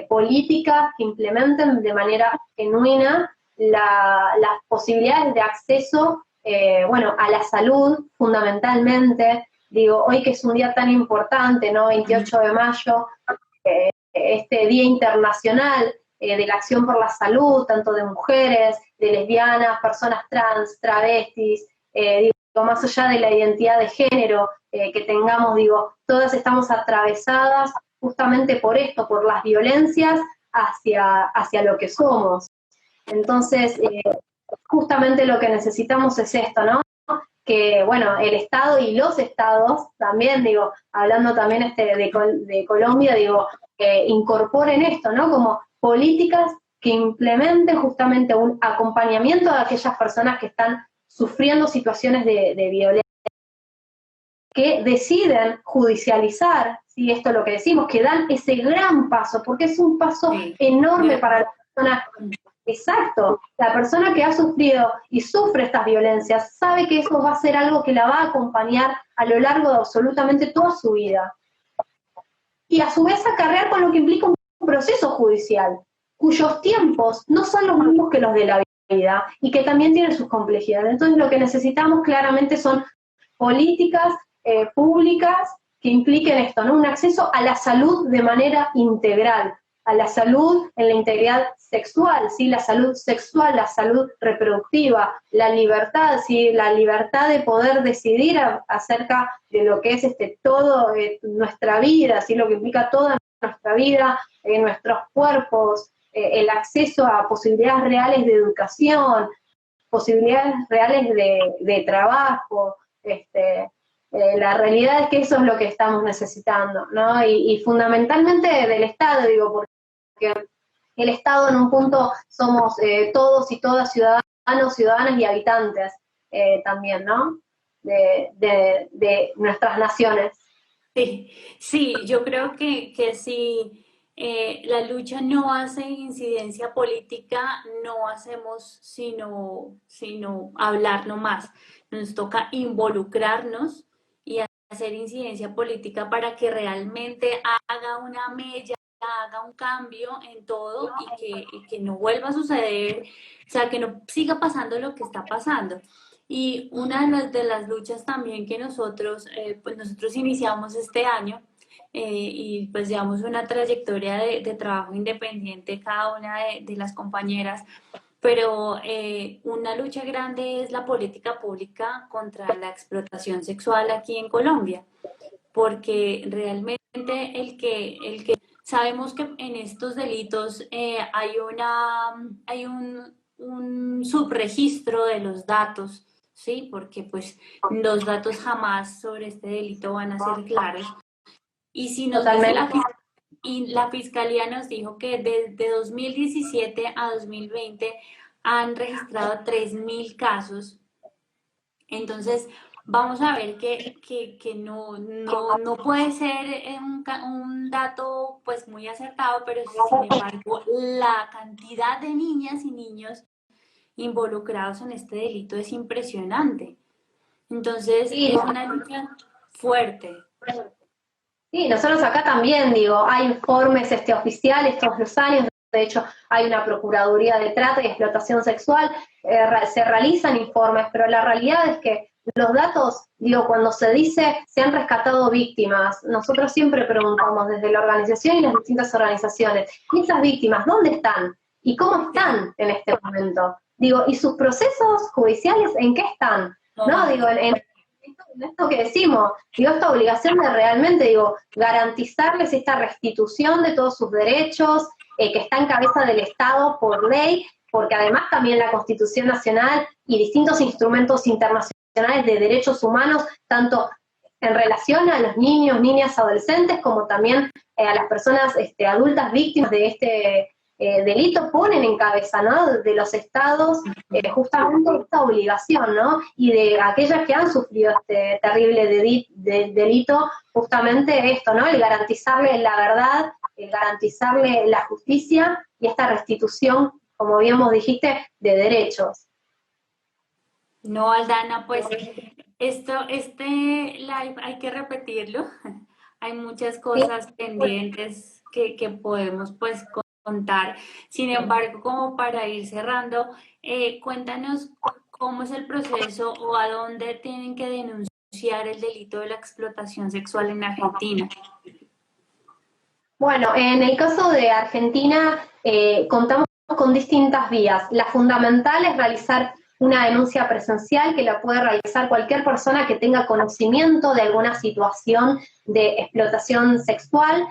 políticas que implementen de manera genuina las posibilidades de acceso, bueno, a la salud fundamentalmente. Digo, hoy que es un día tan importante, ¿no? 28 de mayo, este Día Internacional de la Acción por la Salud, tanto de mujeres, de lesbianas, personas trans, travestis, digo, más allá de la identidad de género que tengamos, digo, todas estamos atravesadas justamente por esto, por las violencias hacia lo que somos. Entonces, justamente lo que necesitamos es esto, ¿no? Que, bueno, el Estado y los Estados también, digo, hablando también de Colombia, digo, incorporen esto, ¿no? Como políticas que implementen justamente un acompañamiento a aquellas personas que están sufriendo situaciones de violencia, que deciden judicializar, ¿sí? Esto es lo que decimos, que dan ese gran paso, porque es un paso Sí. enorme para la persona. Exacto, la persona que ha sufrido y sufre estas violencias sabe que eso va a ser algo que la va a acompañar a lo largo de absolutamente toda su vida. Y a su vez acarrear con lo que implica un proceso judicial, cuyos tiempos no son los mismos que los de la vida y que también tienen sus complejidades. Entonces lo que necesitamos claramente son políticas públicas que impliquen esto, ¿no? Un acceso a la salud de manera integral, a la salud en la integridad sexual, ¿sí? La salud sexual, la salud reproductiva, la libertad, ¿sí? La libertad de poder decidir acerca de lo que es todo nuestra vida, ¿sí? Lo que implica toda nuestra vida, nuestros cuerpos, el acceso a posibilidades reales de educación, posibilidades reales de trabajo, la realidad es que eso es lo que estamos necesitando, ¿no? Y fundamentalmente del Estado, digo, porque el Estado en un punto somos todos y todas ciudadanos, ciudadanas y habitantes también, ¿no? De nuestras naciones. Sí, sí, yo creo que si la lucha no hace incidencia política, no hacemos sino hablar nomás. Nos toca involucrarnos y hacer incidencia política para que realmente haga una mella haga un cambio en todo y que no vuelva a suceder, o sea, que no siga pasando lo que está pasando. Y una de las luchas también que nosotros, pues nosotros iniciamos este año y pues llevamos una trayectoria de trabajo independiente cada una de las compañeras, pero una lucha grande es la política pública contra la explotación sexual aquí en Colombia, porque realmente el que sabemos que en estos delitos hay un subregistro de los datos, ¿sí? Porque pues los datos jamás sobre este delito van a ser claros. Y si nos dice Totalmente. y la fiscalía nos dijo que desde 2017 a 2020 han registrado 3.000 casos. Entonces, vamos a ver que no puede ser un dato pues muy acertado, pero sin embargo, la cantidad de niñas y niños involucrados en este delito es impresionante. Entonces, Sí, es una lucha fuerte. sí, nosotros acá también, digo, hay informes oficiales todos los años, de hecho hay una Procuraduría de Trata y Explotación Sexual, se realizan informes, pero la realidad es que los datos, digo, cuando se dice se han rescatado víctimas, nosotros siempre preguntamos desde la organización y las distintas organizaciones, ¿y esas víctimas dónde están? ¿Y cómo están en este momento? Digo, ¿y sus procesos judiciales en qué están? ¿No? Digo, en esto que decimos, digo, esta obligación de realmente, digo, garantizarles esta restitución de todos sus derechos, que está en cabeza del Estado por ley, porque además también la Constitución Nacional y distintos instrumentos internacionales de derechos humanos, tanto en relación a los niños, niñas, adolescentes, como también a las personas adultas víctimas de este delito, ponen en cabeza, ¿no?, de los estados justamente esta obligación, ¿no? Y de aquellas que han sufrido este terrible delito, justamente esto, ¿no? El garantizarle la verdad, el garantizarle la justicia y esta restitución, como bien vos dijiste, de derechos. No, Aldana, pues este live hay que repetirlo. Hay muchas Sí. cosas pendientes que podemos pues contar. Sin embargo, como para ir cerrando, cuéntanos cómo es el proceso o a dónde tienen que denunciar el delito de la explotación sexual en Argentina. Bueno, en el caso de Argentina contamos con distintas vías. La fundamental es realizar una denuncia presencial que la puede realizar cualquier persona que tenga conocimiento de alguna situación de explotación sexual,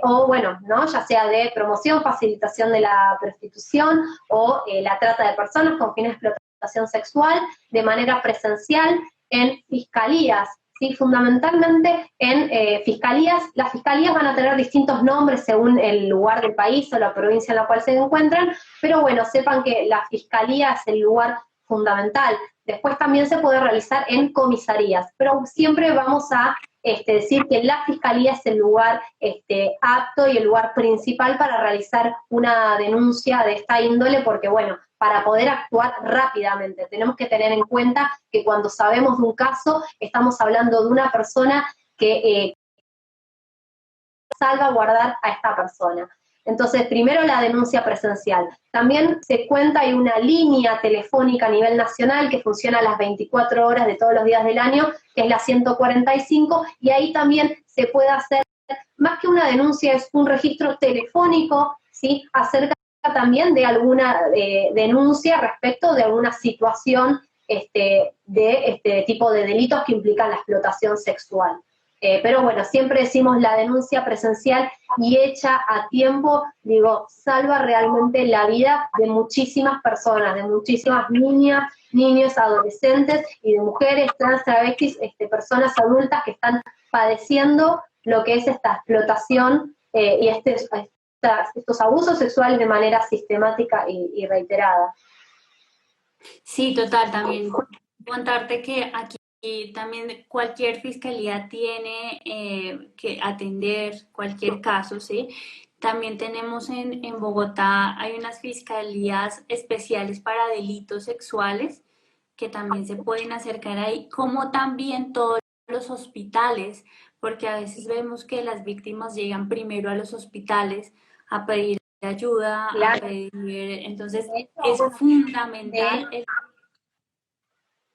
o bueno, ¿no?, ya sea de promoción, facilitación de la prostitución o la trata de personas con fines de explotación sexual de manera presencial en fiscalías. ¿Sí? Fundamentalmente en fiscalías. Las fiscalías van a tener distintos nombres según el lugar del país o la provincia en la cual se encuentran, pero bueno, sepan que la fiscalía es el lugar fundamental. Después también se puede realizar en comisarías, pero siempre vamos a decir que la fiscalía es el lugar apto y el lugar principal para realizar una denuncia de esta índole, porque bueno, para poder actuar rápidamente. Tenemos que tener en cuenta que cuando sabemos de un caso, estamos hablando de una persona que salvaguardar a esta persona. Entonces, primero la denuncia presencial. También se cuenta, hay una línea telefónica a nivel nacional que funciona a las 24 horas de todos los días del año, que es la 145, y ahí también se puede hacer, más que una denuncia, es un registro telefónico, ¿sí?, acerca también de alguna denuncia respecto de alguna situación de este tipo de delitos que implican la explotación sexual. Pero bueno, siempre decimos la denuncia presencial y hecha a tiempo, digo, salva realmente la vida de muchísimas personas, de muchísimas niñas, niños, adolescentes y de mujeres, trans, travestis, personas adultas que están padeciendo lo que es esta explotación y estos abusos sexuales de manera sistemática y reiterada. Sí, total, también contarte que aquí también cualquier fiscalía tiene que atender cualquier caso, ¿sí? También tenemos en Bogotá, hay unas fiscalías especiales para delitos sexuales que también se pueden acercar ahí, como también todo los hospitales, porque a veces vemos que las víctimas llegan primero a los hospitales a pedir ayuda, a Claro, pedir, entonces de hecho, es bueno, de fundamental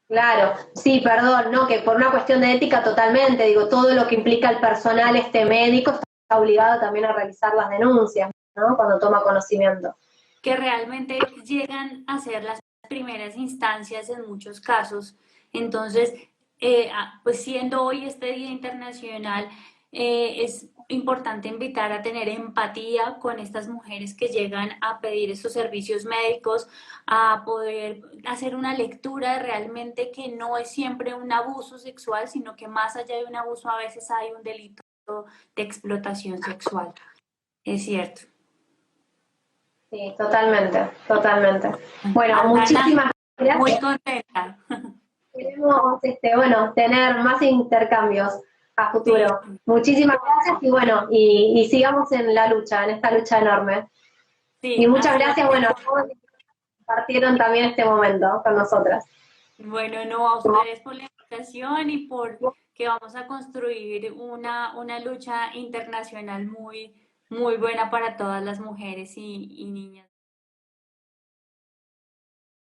claro, sí, perdón, no, que por una cuestión de ética totalmente, digo, todo lo que implica el personal médico está obligado también a realizar las denuncias, ¿no? Cuando toma conocimiento. que realmente llegan a ser las primeras instancias en muchos casos. Entonces, pues siendo hoy este Día Internacional, es importante invitar a tener empatía con estas mujeres que llegan a pedir estos servicios médicos, a poder hacer una lectura de realmente que no es siempre un abuso sexual, sino que más allá de un abuso a veces hay un delito de explotación sexual. Es cierto. Sí, totalmente, totalmente. Bueno, Adriana, muchísimas muy gracias. contenta. Queremos, bueno, tener más intercambios a Sí, futuro. Muchísimas gracias y bueno, y sigamos en la lucha, en esta lucha enorme. Y sí, muchas así va a gracias, bueno, ser. a todos los que compartieron también este momento con nosotras. Bueno, no a ustedes por la invitación y por que vamos a construir una lucha internacional muy, muy buena para todas las mujeres y niñas.